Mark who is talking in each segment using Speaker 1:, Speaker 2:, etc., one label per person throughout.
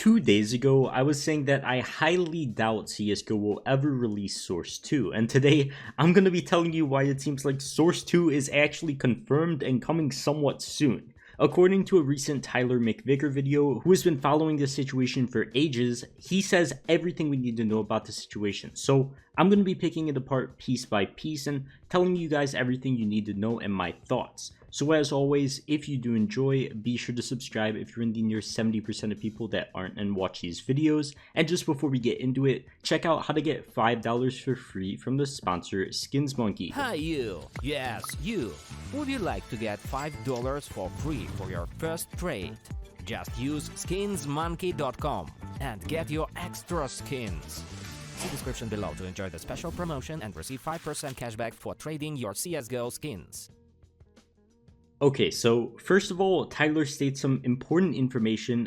Speaker 1: 2 days ago, I was saying that I highly doubt CSGO will ever release Source 2, and today I'm going to be telling you why it seems like Source 2 is actually confirmed and coming somewhat soon. According to a recent Tyler McVicker video, who has been following this situation for ages, he says everything we need to know about the situation. So I'm going to be picking it apart piece by piece and telling you guys everything you need to know and my thoughts. So as always, if you do enjoy, be sure to subscribe if you're in the near 70% of people that aren't and watch these videos. And just before we get into it, check out how to get $5 for free from the sponsor Skins Monkey.
Speaker 2: Hi you! Yes, you! Would you like to get $5 for free for your first trade? Just use skinsmonkey.com and get your extra skins. See description below to enjoy the special promotion and receive 5% cashback for trading your CSGO skins.
Speaker 1: Okay, so first of all, Tyler states some important information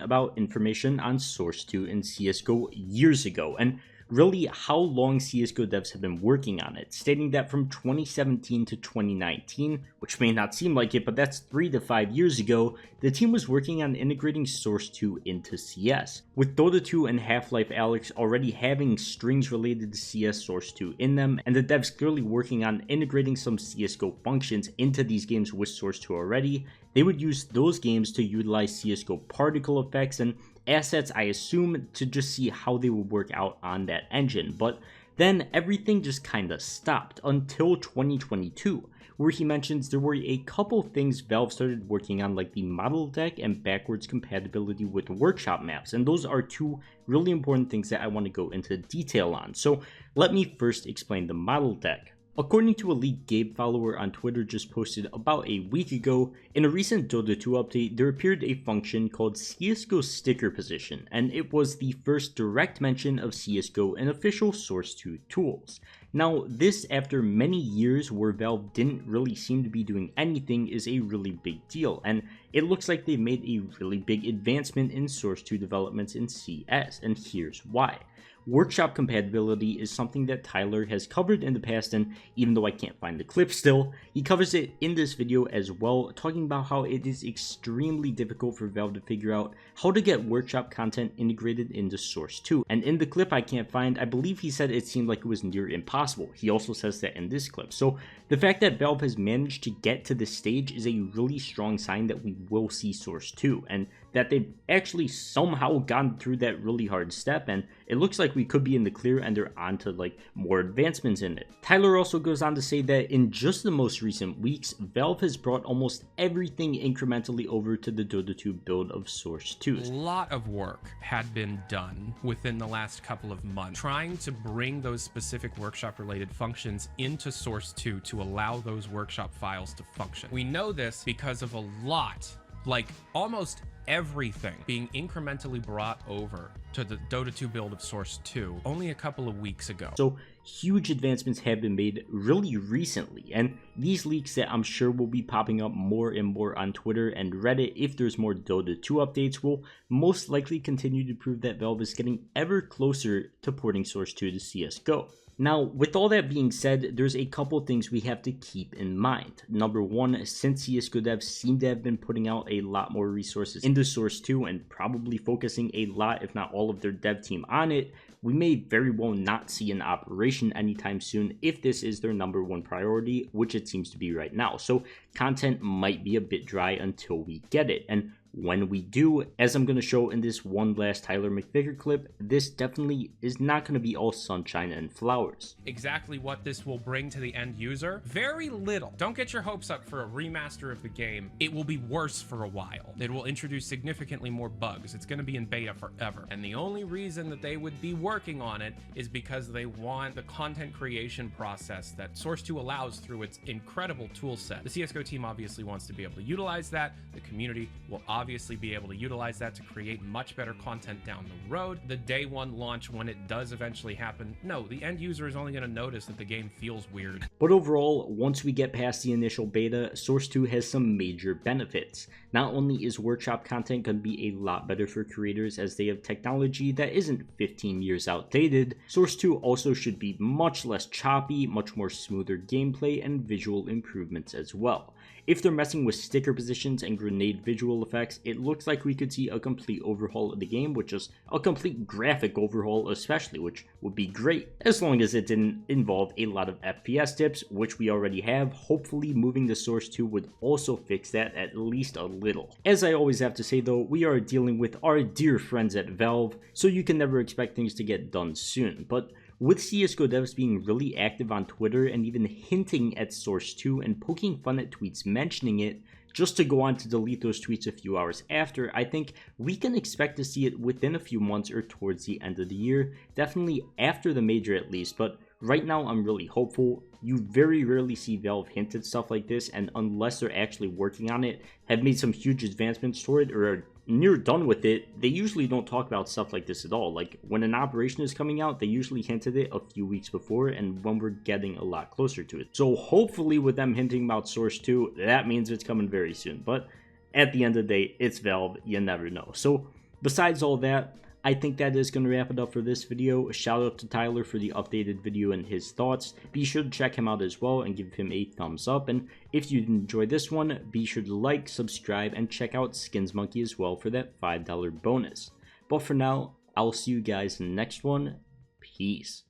Speaker 1: on Source 2 in CSGO years ago, and really how long CSGO devs have been working on it, stating that from 2017 to 2019, which may not seem like it, but that's 3 to 5 years ago, the team was working on integrating Source 2 into CS. With Dota 2 and Half-Life Alyx already having strings related to CS Source 2 in them, and the devs clearly working on integrating some CSGO functions into these games with Source 2 already, they would use those games to utilize CSGO particle effects and assets, I assume, to just see how they would work out on that engine. But then everything just kinda stopped until 2022, where he mentions there were a couple things Valve started working on, like the model deck and backwards compatibility with workshop maps, and those are two really important things that I want to go into detail on. So let me first explain the model deck. According to a leaked Gabe follower on Twitter just posted about a week ago, in a recent Dota 2 update, there appeared a function called CSGO sticker position, and it was the first direct mention of CSGO in official Source 2 tools. Now, this after many years where Valve didn't really seem to be doing anything is a really big deal, and it looks like they made a really big advancement in Source 2 developments in CS, and here's why. Workshop compatibility is something that Tyler has covered in the past, and even though I can't find the clip still, he covers it in this video as well, talking about how it is extremely difficult for Valve to figure out how to get workshop content integrated into Source 2. And in the clip I can't find, I believe he said it seemed like it was near impossible. He also says that in this clip. So the fact that Valve has managed to get to this stage is a really strong sign that we will see Source 2, and that they've actually somehow gone through that really hard step, and it looks like we could be in the clear and they're on to like more advancements in it. Tyler also goes on to say that in just the most recent weeks, Valve has brought almost everything incrementally over to the Dota 2 build of Source 2.
Speaker 3: A lot of work had been done within the last couple of months, trying to bring those specific workshop related functions into Source 2 to allow those workshop files to function. We know this because of a lot, like almost everything being incrementally brought over to the Dota 2 build of Source 2 only a couple of weeks ago.
Speaker 1: So huge advancements have been made really recently, and these leaks that I'm sure will be popping up more and more on Twitter and Reddit if there's more Dota 2 updates will most likely continue to prove that Valve is getting ever closer to porting Source 2 to CSGO. Now, with all that being said, there's a couple things we have to keep in mind. Number one, since CSGO devs seem to have been putting out a lot more resources into Source 2 and probably focusing a lot, if not all of their dev team on it, we may very well not see an operation anytime soon if this is their number one priority, which it seems to be right now. So content might be a bit dry until we get it, and when we do, as I'm going to show in this one last Tyler McVicker clip, this definitely is not going to be all sunshine and flowers.
Speaker 3: Exactly what this will bring to the end user? Very little. Don't get your hopes up for a remaster of the game. It will be worse for a while. It will introduce significantly more bugs. It's going to be in beta forever. And the only reason that they would be working on it is because they want the content creation process that Source 2 allows through its incredible tool set. The CSGO team obviously wants to be able to utilize that. The community will obviously be able to utilize that to create much better content down the road. The day one launch, when it does eventually happen, no, the end user is only going to notice that the game feels weird.
Speaker 1: But overall, once we get past the initial beta, Source 2 has some major benefits. Not only is workshop content going to be a lot better for creators as they have technology that isn't 15 years outdated, Source 2 also should be much less choppy, much more smoother gameplay and visual improvements as well. if they're messing with sticker positions and grenade visual effects, it looks like we could see a complete overhaul of the game, with just a complete graphic overhaul especially, which would be great, as long as it didn't involve a lot of FPS dips, which we already have. Hopefully moving the Source 2 would also fix that at least a little. As I always have to say though, we are dealing with our dear friends at Valve, so you can never expect things to get done soon, but with CSGO devs being really active on Twitter and even hinting at Source 2 and poking fun at tweets mentioning it, just to go on to delete those tweets a few hours after, I think we can expect to see it within a few months or towards the end of the year, definitely after the major at least, but right now I'm really hopeful. You very rarely see Valve hint at stuff like this, and unless they're actually working on it, have made some huge advancements toward it, or are near done with it, they usually don't talk about stuff like this at all. Like, when an operation is coming out, they usually hint at it a few weeks before and when we're getting a lot closer to it. So hopefully with them hinting about Source 2, that means it's coming very soon. But at the end of the day, it's Valve, you never know. So besides all that, I think that is going to wrap it up for this video. A shout out to Tyler for the updated video and his thoughts. Be sure to check him out as well and give him a thumbs up. And if you enjoyed this one, be sure to like, subscribe, and check out Skins Monkey as well for that $5 bonus. But for now, I'll see you guys in the next one. Peace.